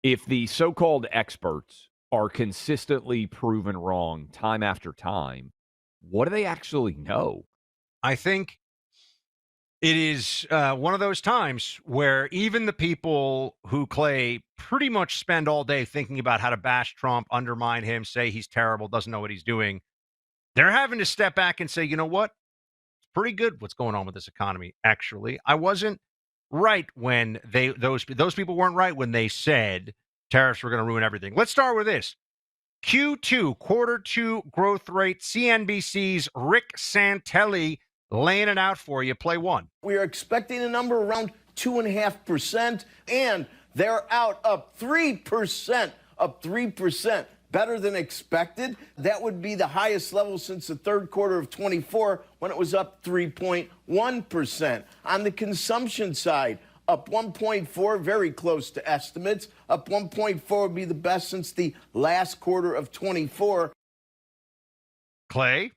If the so-called experts are consistently proven wrong time after time, what do they actually know? I think it is one of those times where even the people who Clay pretty much spend all day thinking about how to bash Trump, undermine him, say he's terrible, doesn't know what he's doing, they're having to step back and say, you know what? It's pretty good what's going on with this economy. Actually, I wasn't right when those people weren't right when they said tariffs were going to ruin everything. Let's start with this. Q2, quarter two growth rate, CNBC's Rick Santelli laying it out for you. Play one. We are expecting a number around 2.5%, and they're up 3%, up 3%, better than expected. That would be the highest level since the third quarter of 24 when it was up 3.1%. On the consumption side, up 1.4, very close to estimates. Up 1.4 would be the best since the last quarter of 24. Clay,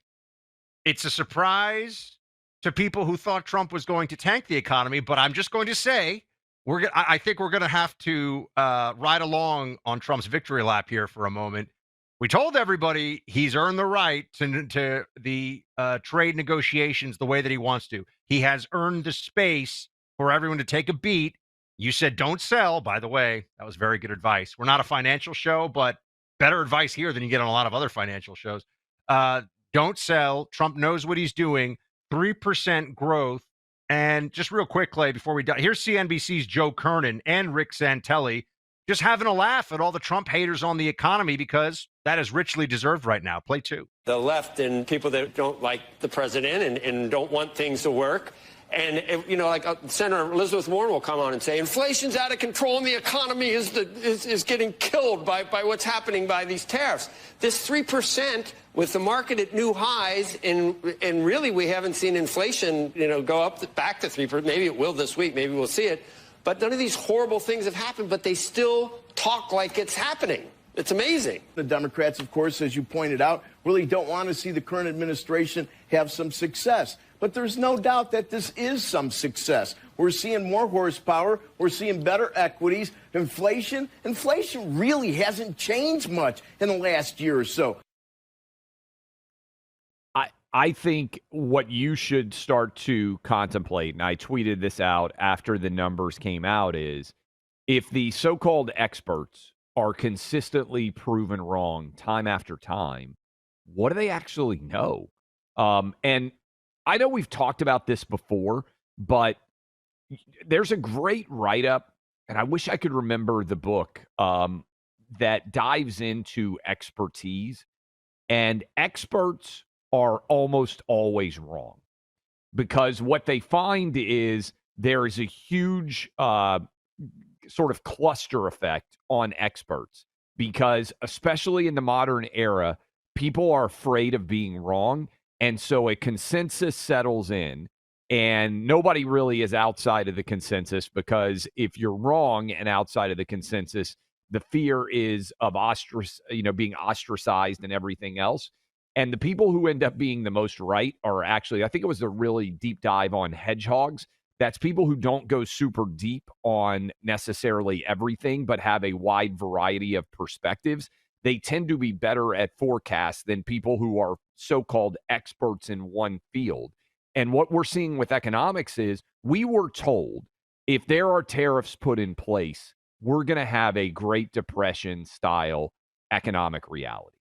it's a surprise to people who thought Trump was going to tank the economy, but I'm just going to say I think we're going to have to ride along on Trump's victory lap here for a moment. We told everybody he's earned the right to the trade negotiations the way that he wants to. He has earned the space for everyone to take a beat. You said don't sell. By the way, that was very good advice. We're not a financial show, but better advice here than you get on a lot of other financial shows. Don't sell. Trump knows what he's doing. 3% growth. And just real quick, Clay, before we die, here's CNBC's Joe Kernan and Rick Santelli just having a laugh at all the Trump haters on the economy because that is richly deserved right now. Play two. The left and people that don't like the president and don't want things to work. And, like Senator Elizabeth Warren will come on and say, inflation's out of control and the economy is getting killed by what's happening by these tariffs. This 3% with the market at new highs, and really we haven't seen inflation, go up back to 3%. Maybe it will this week. Maybe we'll see it. But none of these horrible things have happened, but they still talk like it's happening. It's amazing. The Democrats, of course, as you pointed out, really don't want to see the current administration have some success. But there's no doubt that this is some success. We're seeing more horsepower. We're seeing better equities. Inflation really hasn't changed much in the last year or so. I think what you should start to contemplate, and I tweeted this out after the numbers came out, is if the so-called experts are consistently proven wrong time after time, what do they actually know? And I know we've talked about this before, but there's a great write-up, and I wish I could remember the book, that dives into expertise. And experts are almost always wrong because what they find is there is a huge sort of cluster effect on experts because especially in the modern era, people are afraid of being wrong. And so a consensus settles in and nobody really is outside of the consensus because if you're wrong and outside of the consensus, the fear is of being ostracized and everything else. And the people who end up being the most right are actually, I think it was a really deep dive on hedgehogs. That's people who don't go super deep on necessarily everything, but have a wide variety of perspectives. They tend to be better at forecasts than people who are so-called experts in one field. And what we're seeing with economics is we were told if there are tariffs put in place, we're going to have a Great Depression style economic reality.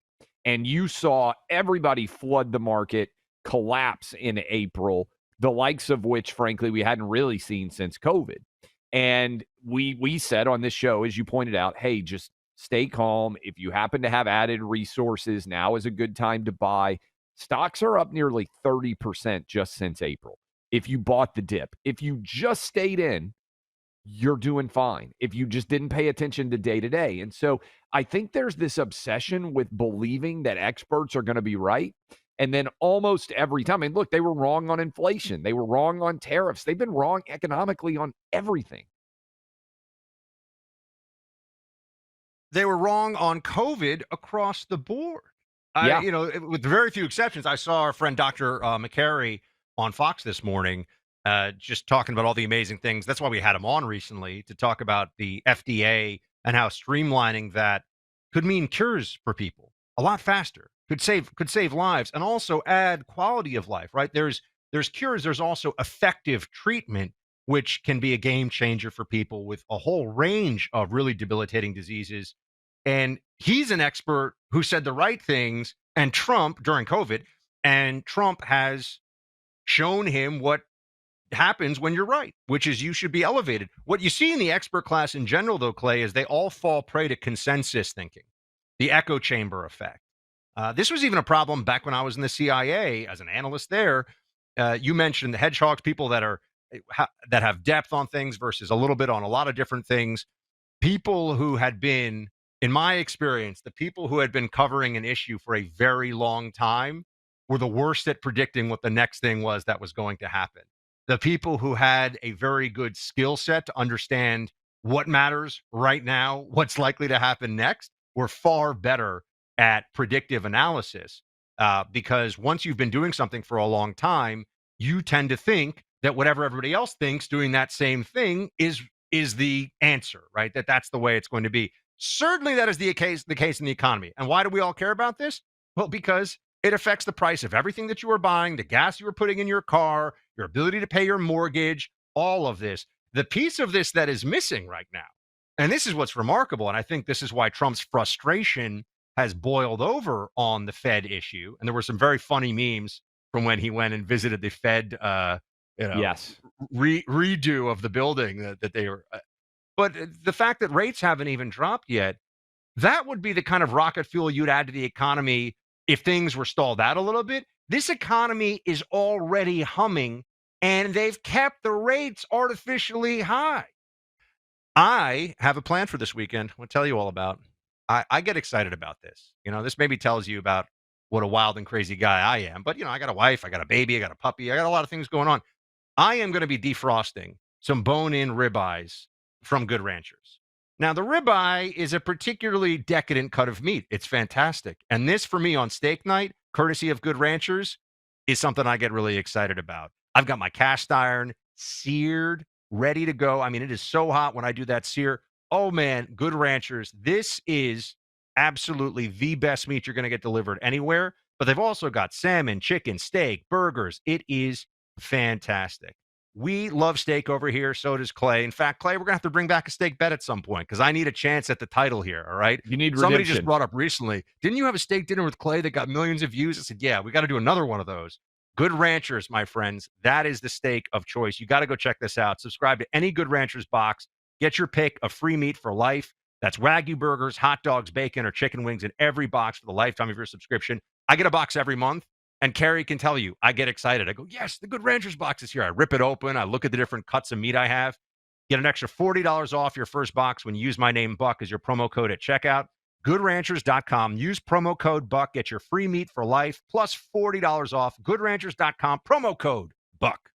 And you saw everybody flood the market, collapse in April, the likes of which, frankly, we hadn't really seen since COVID. And we said on this show, as you pointed out, hey, just stay calm. If you happen to have added resources, now is a good time to buy. Stocks are up nearly 30% just since April. If you bought the dip, if you just stayed in, you're doing fine. If you just didn't pay attention to day to day. And so I think there's this obsession with believing that experts are going to be right. And then almost every time, and look, they were wrong on inflation. They were wrong on tariffs. They've been wrong economically on everything. They were wrong on COVID across the board. Yeah. With very few exceptions. I saw our friend Dr. McCary on Fox this morning just talking about all the amazing things. That's why we had him on recently to talk about the FDA and how streamlining that could mean cures for people a lot faster, could save lives, and also add quality of life, right? There's cures, there's also effective treatment, which can be a game changer for people with a whole range of really debilitating diseases. And he's an expert who said the right things, and Trump during COVID, and Trump has shown him what happens when you're right, which is you should be elevated. What you see in the expert class in general, though, Clay, is they all fall prey to consensus thinking, the echo chamber effect. This was even a problem back when I was in the CIA as an analyst there. You mentioned the hedgehogs, people that that have depth on things versus a little bit on a lot of different things. People who had been, in my experience, the people who had been covering an issue for a very long time were the worst at predicting what the next thing was that was going to happen. The people who had a very good skill set to understand what matters right now, what's likely to happen next, were far better at predictive analysis, because once you've been doing something for a long time, you tend to think that whatever everybody else thinks doing that same thing is the answer, right? That's the way it's going to be. Certainly that is the case in the economy. And why do we all care about this? Well, because it affects the price of everything that you are buying, the gas you are putting in your car, your ability to pay your mortgage, all of this. The piece of this that is missing right now, and this is what's remarkable, and I think this is why Trump's frustration has boiled over on the Fed issue. And there were some very funny memes from when he went and visited the Fed, Yes. redo of the building that they were. But the fact that rates haven't even dropped yet, that would be the kind of rocket fuel you'd add to the economy if things were stalled out a little bit. This economy is already humming, and they've kept the rates artificially high. I have a plan for this weekend. I'll tell you all about. I get excited about this. This maybe tells you about what a wild and crazy guy I am. But, I got a wife, I got a baby, I got a puppy, I got a lot of things going on. I am going to be defrosting some bone-in ribeyes from Good Ranchers. Now, the ribeye is a particularly decadent cut of meat. It's fantastic. And this, for me, on steak night, courtesy of Good Ranchers, is something I get really excited about. I've got my cast iron seared, ready to go. I mean, it is so hot when I do that sear. Oh, man, Good Ranchers. This is absolutely the best meat you're going to get delivered anywhere. But they've also got salmon, chicken, steak, burgers. It is fantastic. We love steak over here. So does Clay. In fact, Clay, we're going to have to bring back a steak bet at some point because I need a chance at the title here. All right. You need Somebody redemption. just brought up recently, didn't you have a steak dinner with Clay that got millions of views? I said, yeah, we got to do another one of those. Good Ranchers, my friends. That is the steak of choice. You got to go check this out. Subscribe to any Good Ranchers box. Get your pick of free meat for life. That's Wagyu burgers, hot dogs, bacon, or chicken wings in every box for the lifetime of your subscription. I get a box every month. And Carrie can tell you, I get excited. I go, yes, the Good Ranchers box is here. I rip it open. I look at the different cuts of meat I have. Get an extra $40 off your first box when you use my name, Buck, as your promo code at checkout. GoodRanchers.com. Use promo code Buck. Get your free meat for life plus $40 off. GoodRanchers.com. Promo code Buck.